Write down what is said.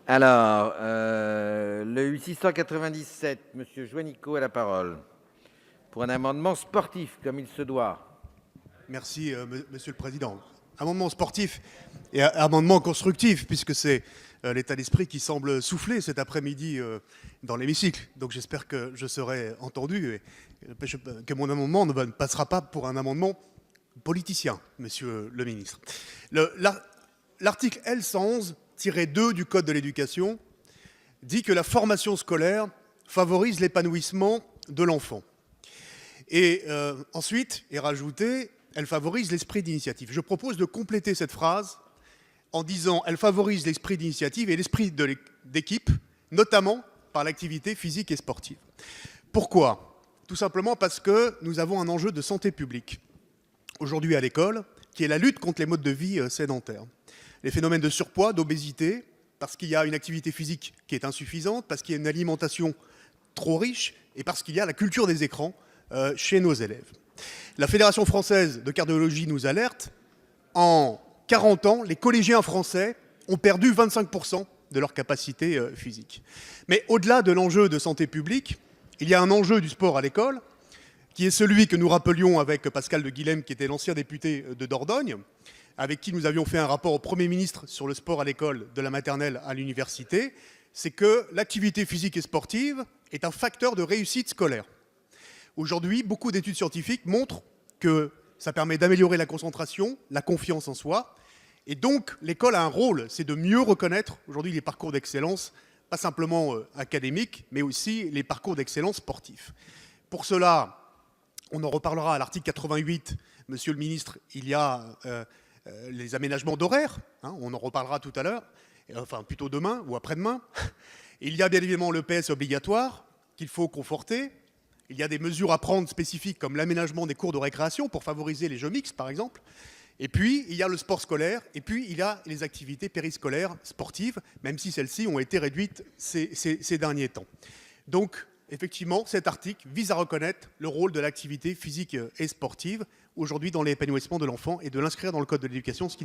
Alors, le 697, Monsieur Juanico a la parole pour un amendement sportif, comme il se doit. Merci, Monsieur le Président. Amendement sportif et amendement constructif, puisque c'est l'état d'esprit qui semble souffler cet après-midi dans l'hémicycle. Donc j'espère que je serai entendu et que mon amendement ne passera pas pour un amendement politicien, Monsieur le Ministre. L'article L111-2 du Code de l'éducation dit que la formation scolaire favorise l'épanouissement de l'enfant. Et ensuite est rajouté, elle favorise l'esprit d'initiative. Je propose de compléter cette phrase en disant elle favorise l'esprit d'initiative et l'esprit d'équipe, notamment par l'activité physique et sportive. Pourquoi? Tout simplement parce que nous avons un enjeu de santé publique aujourd'hui à l'école, qui est la lutte contre les modes de vie sédentaires. Les phénomènes de surpoids, d'obésité, parce qu'il y a une activité physique qui est insuffisante, parce qu'il y a une alimentation trop riche et parce qu'il y a la culture des écrans chez nos élèves. La Fédération française de cardiologie nous alerte, en 40 ans, les collégiens français ont perdu 25% de leur capacité physique. Mais au-delà de l'enjeu de santé publique, il y a un enjeu du sport à l'école, qui est celui que nous rappelions avec Pascal de Guilhem, qui était l'ancien député de Dordogne, avec qui nous avions fait un rapport au Premier ministre sur le sport à l'école, de la maternelle à l'université, c'est que l'activité physique et sportive est un facteur de réussite scolaire. Aujourd'hui, beaucoup d'études scientifiques montrent que ça permet d'améliorer la concentration, la confiance en soi. Et donc, l'école a un rôle, c'est de mieux reconnaître aujourd'hui les parcours d'excellence, pas simplement académiques, mais aussi les parcours d'excellence sportifs. Pour cela, on en reparlera à l'article 88, Monsieur le Ministre, il y a les aménagements d'horaire, hein, on en reparlera tout à l'heure, enfin plutôt demain ou après-demain. Il y a bien évidemment le PS obligatoire qu'il faut conforter. Il y a des mesures à prendre spécifiques comme l'aménagement des cours de récréation pour favoriser les jeux mixtes, par exemple. Et puis, il y a le sport scolaire, et puis il y a les activités périscolaires sportives, même si celles-ci ont été réduites ces derniers temps. Donc, effectivement, cet article vise à reconnaître le rôle de l'activité physique et sportive aujourd'hui dans l'épanouissement de l'enfant et de l'inscrire dans le Code de l'éducation, ce qui n'est